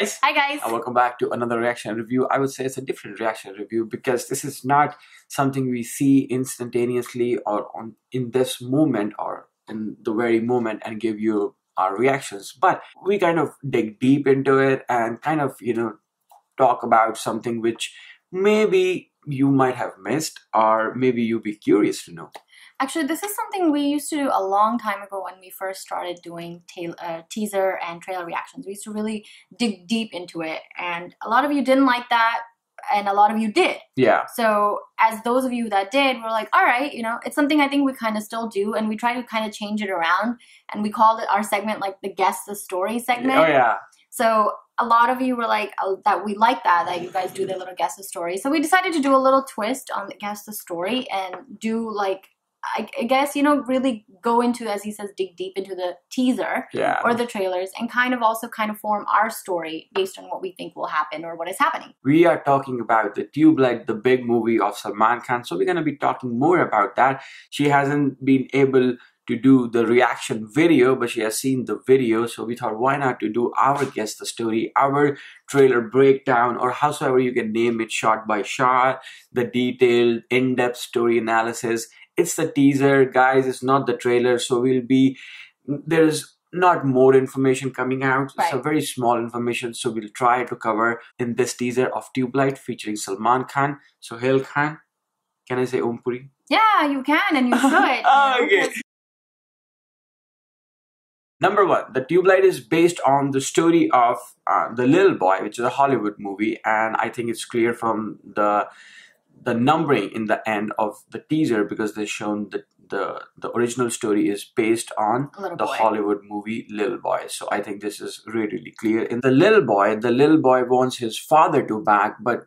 guys. Hi guys. Welcome back to another reaction review. I would say it's a different reaction review because this is not something we see instantaneously or in this moment or in the very moment and give you our reactions. But we kind of dig deep into it and kind of, talk about something which maybe you might have missed or maybe you'd be curious to know. Actually, this is something we used to do a long time ago when we first started doing teaser and trailer reactions. We used to really dig deep into it, and a lot of you didn't like that, and a lot of you did. Yeah. So as those of you that did, we're like, all right, it's something I think we kind of still do, and we try to kind of change it around, and we called it our segment like the Guess the Story segment. Oh, yeah. So a lot of you were like, that we like that you guys do the little Guess the Story. So we decided to do a little twist on the Guess the Story and do like, I guess, really go into, as he says, dig deep into the teaser or the trailers and kind of form our story based on what we think will happen or what is happening. We are talking about the Tubelight, the big movie of Salman Khan. So we're going to be talking more about that. She hasn't been able to do the reaction video, but she has seen the video. So we thought, why not to do our Guess the Story, our trailer breakdown, or howsoever you can name it, shot by shot, the detailed, in-depth story analysis. It's the teaser, guys. It's not the trailer. So there's not more information coming out. Right. It's a very small information. So we'll try to cover in this teaser of Tubelight featuring Salman Khan, Sohail Khan. Can I say Om Puri? Yeah, you can and you should. Okay. Number one, the Tubelight is based on the story of The Little Boy, which is a Hollywood movie. And I think it's clear from the numbering in the end of the teaser because they've shown that the original story is based on the Hollywood movie Little Boy. So I think this is really clear. In the little boy wants his father to back, but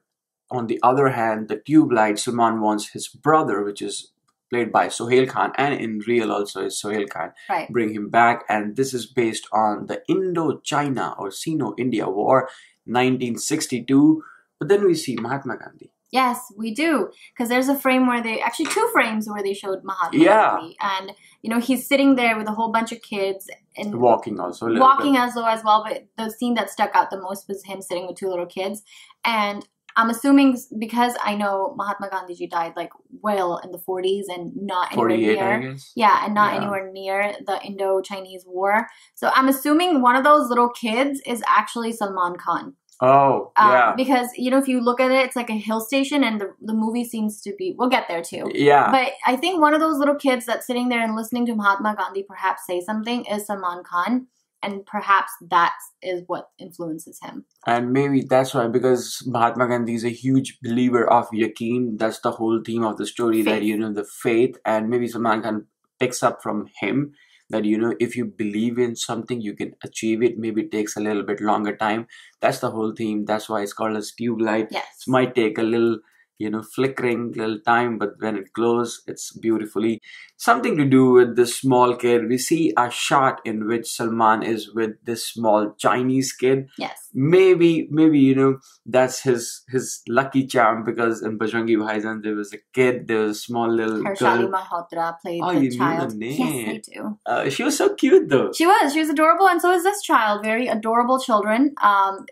on the other hand, the Tubelight, Salman wants his brother, which is played by Sohail Khan, and in real also is Sohail Khan, bring him back. And this is based on the Indo-China or Sino-India War, 1962. But then we see Mahatma Gandhi. Yes, we do. Because there's a frame where actually two frames where they showed Mahatma Gandhi. And, he's sitting there with a whole bunch of kids. And walking also. Walking as well. But the scene that stuck out the most was him sitting with two little kids. And I'm assuming, because I know Mahatma Gandhi ji died like well in the 40s and not anywhere near. Yeah, and not anywhere near the Indo-Chinese War. So I'm assuming one of those little kids is actually Salman Khan. Oh, yeah. Because, if you look at it, it's like a hill station and the movie seems to be, we'll get there too. Yeah. But I think one of those little kids that's sitting there and listening to Mahatma Gandhi perhaps say something is Salman Khan. And perhaps that is what influences him. And maybe that's why, because Mahatma Gandhi is a huge believer of yaqeen. That's the whole theme of the story, faith. That, the faith. And maybe Salman Khan picks up from him that, if you believe in something, you can achieve it. Maybe it takes a little bit longer time. That's the whole theme. That's why it's called as Tubelight. Yes. It might take a little, flickering little time, but when it glows, it's beautifully. Something to do with this small kid. We see a shot in which Salman is with this small Chinese kid. Yes. Maybe, that's his lucky charm, because in Bajrangi Bhaijaan, there was a kid, there was a small little Harshali girl. Malhotra played the child. Knew the name. Yes, I do. She was so cute though. She was adorable, and so is this child. Very adorable children.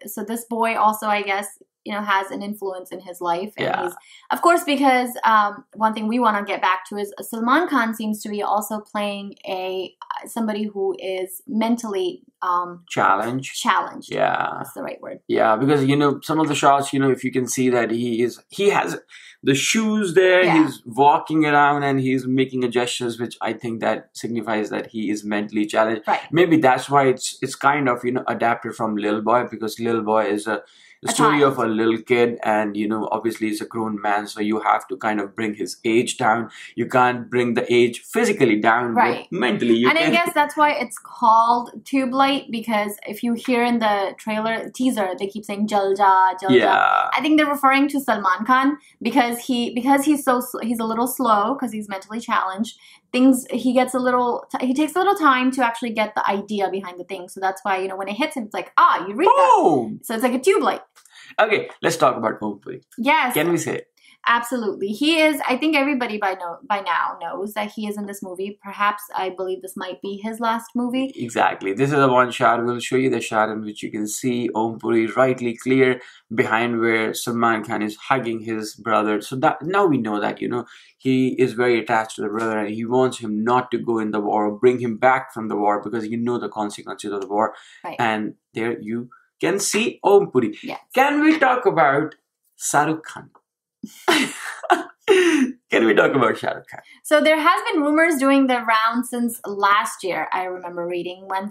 So this boy also, I guess, has an influence in his life. And he's, of course, because one thing we want to get back to is Salman Khan seems to be also playing somebody who is mentally challenged. Yeah. That's the right word. Yeah, because, some of the shots, if you can see that he has the shoes there, he's walking around and he's making gestures, which I think that signifies that he is mentally challenged. Right. Maybe that's why it's kind of, adapted from Little Boy, because Little Boy is the story of a little kid, and obviously he's a grown man, so you have to kind of bring his age down. You can't bring the age physically down, but mentally you can. I guess that's why it's called Tubelight, because if you hear in the teaser, they keep saying Jal Ja, Jal Ja. I think they're referring to Salman Khan because he's a little slow because he's mentally challenged. He takes a little time to actually get the idea behind the thing. So that's why, when it hits him, it's like, Eureka. Boom! So it's like a Tubelight. Okay, let's talk about Om Puri. Yes. Can we say it? Absolutely. He is, I think everybody by now knows that he is in this movie. Perhaps, I believe this might be his last movie. Exactly. This is the one shot. We'll show you the shot in which you can see Om Puri rightly clear behind where Salman Khan is hugging his brother. So that now we know that, you know, he is very attached to the brother and he wants him not to go in the war or bring him back from the war because you know the consequences of the war. Right. And there you can see Om Puri. Yes. Can we talk about Shah Rukh Khan? Can we talk about Shah Rukh Khan? So there has been rumors doing the round since last year. I remember reading when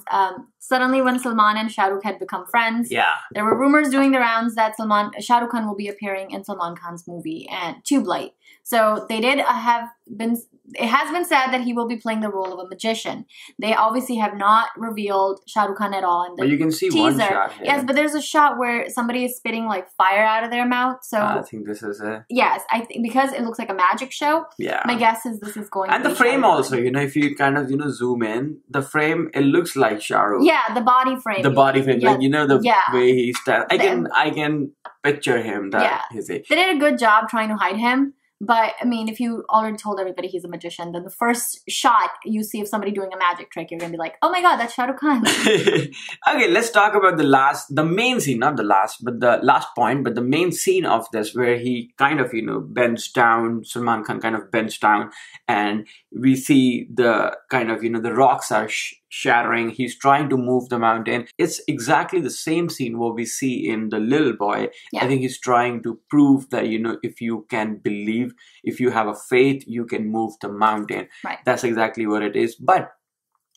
suddenly when Salman and Shah Rukh had become friends. Yeah. There were rumors doing the rounds that Shah Rukh Khan will be appearing in Salman Khan's movie and Tubelight. So they did have been. It has been said that he will be playing the role of a magician. They obviously have not revealed Shah Rukh Khan at all in the But you can see teaser. one shot here. Yes, but there's a shot where somebody is spitting like fire out of their mouth. So I think this is it. Yes, I think because it looks like a magic show. Yeah. My guess is this is going. And to the be frame Shah Rukh also, Khan. you know, if you kind of, you know, zoom in, the frame, it looks like Shah Rukh. Yeah, the body frame. The body frame, Yeah. like, you know, the way he stands. I can picture him. That Yeah. is it. They did a good job trying to hide him. But, I mean, if you already told everybody he's a magician, then the first shot you see of somebody doing a magic trick, you're going to be like, oh my god, that's Shah Rukh Khan. Okay, let's talk about the main scene, not the last, but the last point, but the main scene of this where he kind of, you know, bends down, Salman Khan kind of bends down and we see the kind of, you know, the rocks are shattering. He's trying to move the mountain. It's exactly the same scene what we see in The Little Boy. Yeah. I think he's trying to prove that, you know, if you can believe, if you have a faith, you can move the mountain. Right. That's exactly what it is. But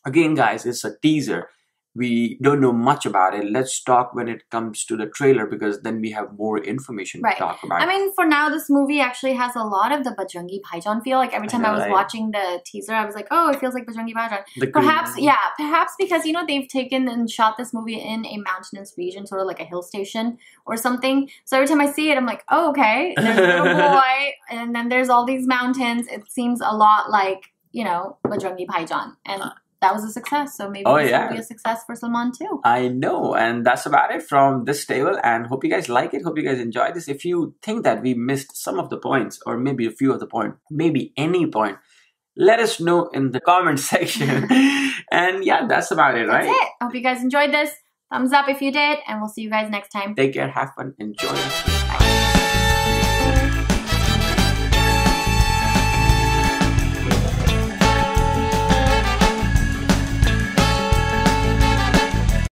again, guys, it's a teaser. We don't know much about it. Let's talk when it comes to the trailer because then we have more information to talk about. I mean, for now, this movie actually has a lot of the Bajrangi Bhaijaan feel. Like every time I was watching the teaser, I was like, oh, it feels like Bajrangi Bhaijaan. Perhaps because, you know, they've taken and shot this movie in a mountainous region, sort of like a hill station or something. So every time I see it, I'm like, oh, okay, there's a little boy, and then there's all these mountains. It seems a lot like, you know, Bajrangi Bhaijaan. And that was a success, so maybe this will be a success for Salman too. I know, and that's about it from this table, and hope you guys like it, hope you guys enjoy this. If you think that we missed some of the points, or maybe a few of the points, maybe any point, let us know in the comment section. And yeah, that's about it, right? That's it. I hope you guys enjoyed this. Thumbs up if you did, and we'll see you guys next time. Take care, have fun, enjoy. Bye.